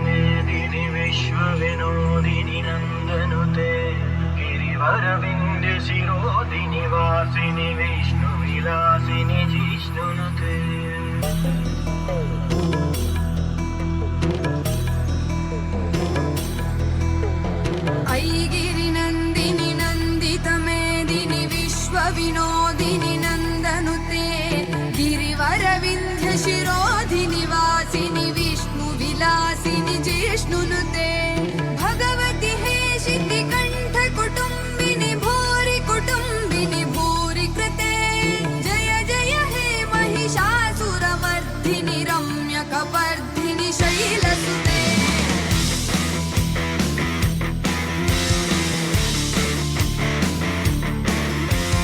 मेदिनि विश्वविनोदिनि नन्दनुते गिरिवरविन्द्य शिरोदिनि वासिनि विष्णुविलासिनि जिष्णुनुते ऐगिरिनन्दिनि नन्दितमेदिनि विश्वविनो